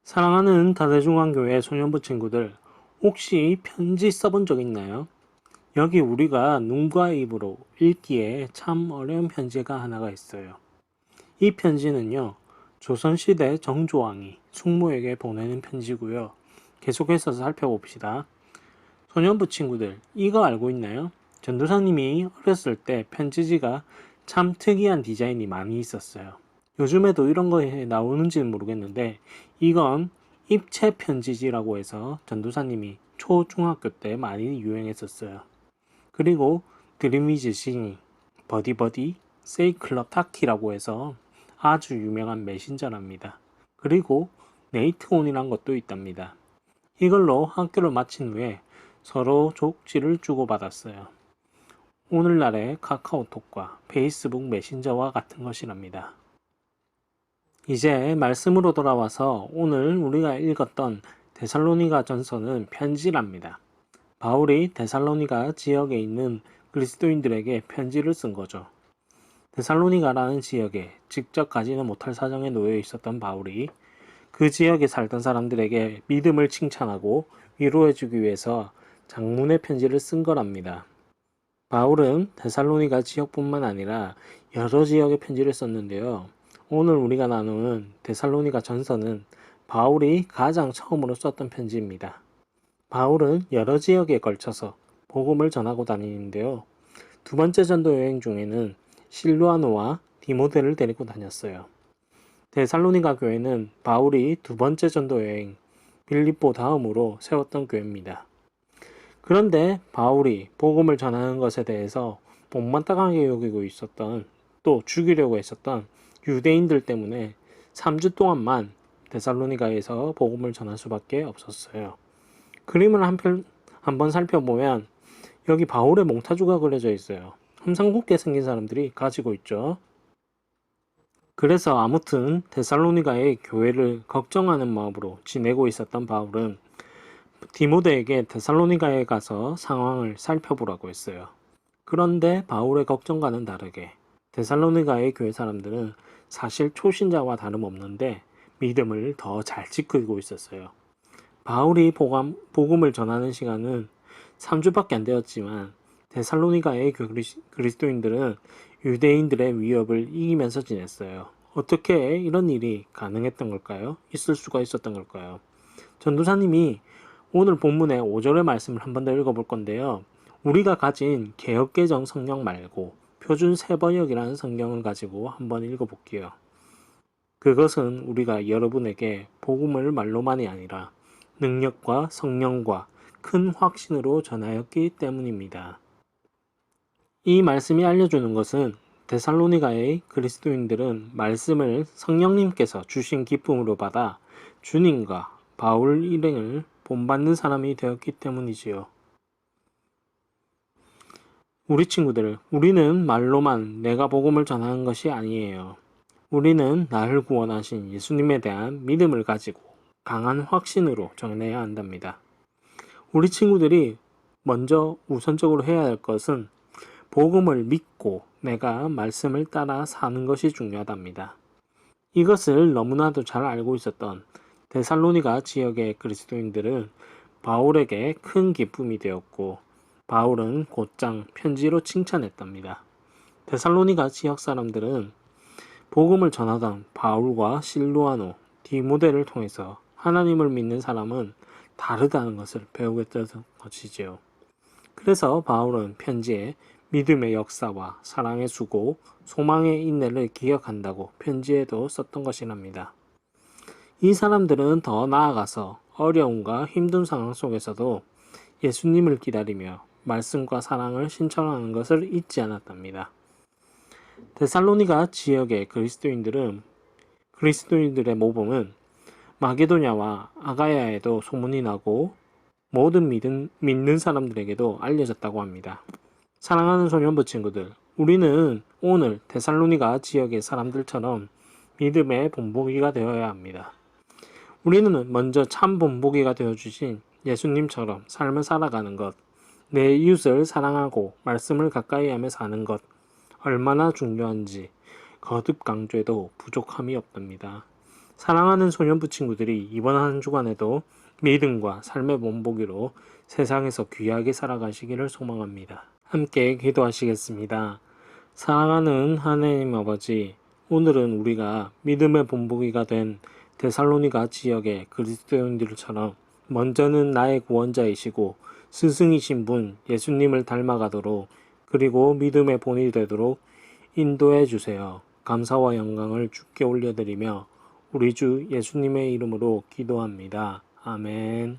사랑하는 다대중환교회 소년부 친구들, 혹시 편지 써본 적 있나요? 여기 우리가 눈과 입으로 읽기에 참 어려운 편지가 하나가 있어요. 이 편지는요, 조선시대 정조왕이 숙모에게 보내는 편지고요. 계속해서 살펴봅시다. 소년부 친구들, 이거 알고 있나요? 전도사님이 어렸을 때 편지지가 참 특이한 디자인이 많이 있었어요. 요즘에도 이런 거에 나오는지는 모르겠는데 이건 입체 편지지라고 해서 전도사님이 초중학교 때 많이 유행했었어요. 그리고 드림위즈 시니, 버디버디, 세이클럽 타키라고 해서 아주 유명한 메신저랍니다. 그리고 네이트온이란 것도 있답니다. 이걸로 학교를 마친 후에 서로 쪽지를 주고받았어요. 오늘날의 카카오톡과 페이스북 메신저와 같은 것이랍니다. 이제 말씀으로 돌아와서 오늘 우리가 읽었던 데살로니가 전서는 편지랍니다. 바울이 데살로니가 지역에 있는 그리스도인들에게 편지를 쓴 거죠. 데살로니가라는 지역에 직접 가지는 못할 사정에 놓여 있었던 바울이 그 지역에 살던 사람들에게 믿음을 칭찬하고 위로해주기 위해서 장문의 편지를 쓴 거랍니다. 바울은 데살로니가 지역뿐만 아니라 여러 지역에 편지를 썼는데요. 오늘 우리가 나누는 데살로니가 전서는 바울이 가장 처음으로 썼던 편지입니다. 바울은 여러 지역에 걸쳐서 복음을 전하고 다니는데요. 두 번째 전도 여행 중에는 실루아노와 디모데를 데리고 다녔어요. 데살로니가 교회는 바울이 두 번째 전도 여행 빌립보 다음으로 세웠던 교회입니다. 그런데 바울이 복음을 전하는 것에 대해서 못마땅하게 여기고 있었던, 또 죽이려고 했었던 유대인들 때문에 3주 동안만 데살로니가에서 복음을 전할 수밖에 없었어요. 그림을 한번 살펴보면 여기 바울의 몽타주가 그려져 있어요. 험상궂게 생긴 사람들이 가지고 있죠. 그래서 아무튼 데살로니가의 교회를 걱정하는 마음으로 지내고 있었던 바울은 디모데에게 데살로니가에 가서 상황을 살펴보라고 했어요. 그런데 바울의 걱정과는 다르게 데살로니가의 교회 사람들은 사실 초신자와 다름없는데 믿음을 더 잘 지키고 있었어요. 바울이 복음을 전하는 시간은 3주밖에 안 되었지만 데살로니가의 그리스도인들은 유대인들의 위협을 이기면서 지냈어요. 어떻게 이런 일이 가능했던 걸까요? 있을 수가 있었던 걸까요? 전도사님이 오늘 본문의 5절의 말씀을 한 번 더 읽어볼 건데요. 우리가 가진 개역개정 성경 말고 표준 세번역이라는 성경을 가지고 한번 읽어볼게요. 그것은 우리가 여러분에게 복음을 말로만이 아니라 능력과 성령과 큰 확신으로 전하였기 때문입니다. 이 말씀이 알려주는 것은 데살로니가의 그리스도인들은 말씀을 성령님께서 주신 기쁨으로 받아 주님과 바울 일행을 본받는 사람이 되었기 때문이지요. 우리 친구들, 우리는 말로만 내가 복음을 전하는 것이 아니에요. 우리는 나를 구원하신 예수님에 대한 믿음을 가지고 강한 확신으로 전해야 한답니다. 우리 친구들이 먼저 우선적으로 해야 할 것은 복음을 믿고 내가 말씀을 따라 사는 것이 중요하답니다. 이것을 너무나도 잘 알고 있었던 데살로니가 지역의 그리스도인들은 바울에게 큰 기쁨이 되었고 바울은 곧장 편지로 칭찬했답니다. 데살로니가 지역 사람들은 복음을 전하던 바울과 실루아노, 디모데를 통해서 하나님을 믿는 사람은 다르다는 것을 배우게 되던 것이지요. 그래서 바울은 편지에 믿음의 역사와 사랑의 수고, 소망의 인내를 기억한다고 편지에도 썼던 것이랍니다. 이 사람들은 더 나아가서 어려움과 힘든 상황 속에서도 예수님을 기다리며 말씀과 사랑을 신청하는 것을 잊지 않았답니다. 데살로니가 지역의 그리스도인들의 모범은 마게도냐와 아가야에도 소문이 나고 모든 믿는 사람들에게도 알려졌다고 합니다. 사랑하는 소년부 친구들, 우리는 오늘 데살로니가 지역의 사람들처럼 믿음의 본보기가 되어야 합니다. 우리는 먼저 참 본보기가 되어주신 예수님처럼 삶을 살아가는 것, 내 이웃을 사랑하고 말씀을 가까이 하며 사는 것, 얼마나 중요한지 거듭 강조해도 부족함이 없답니다. 사랑하는 소년부 친구들이 이번 한 주간에도 믿음과 삶의 본보기로 세상에서 귀하게 살아가시기를 소망합니다. 함께 기도하시겠습니다. 사랑하는 하나님 아버지, 오늘은 우리가 믿음의 본보기가 된 데살로니가 지역의 그리스도인들처럼 먼저는 나의 구원자이시고 스승이신 분 예수님을 닮아가도록, 그리고 믿음의 본이 되도록 인도해 주세요. 감사와 영광을 주께 올려드리며 우리 주 예수님의 이름으로 기도합니다. 아멘.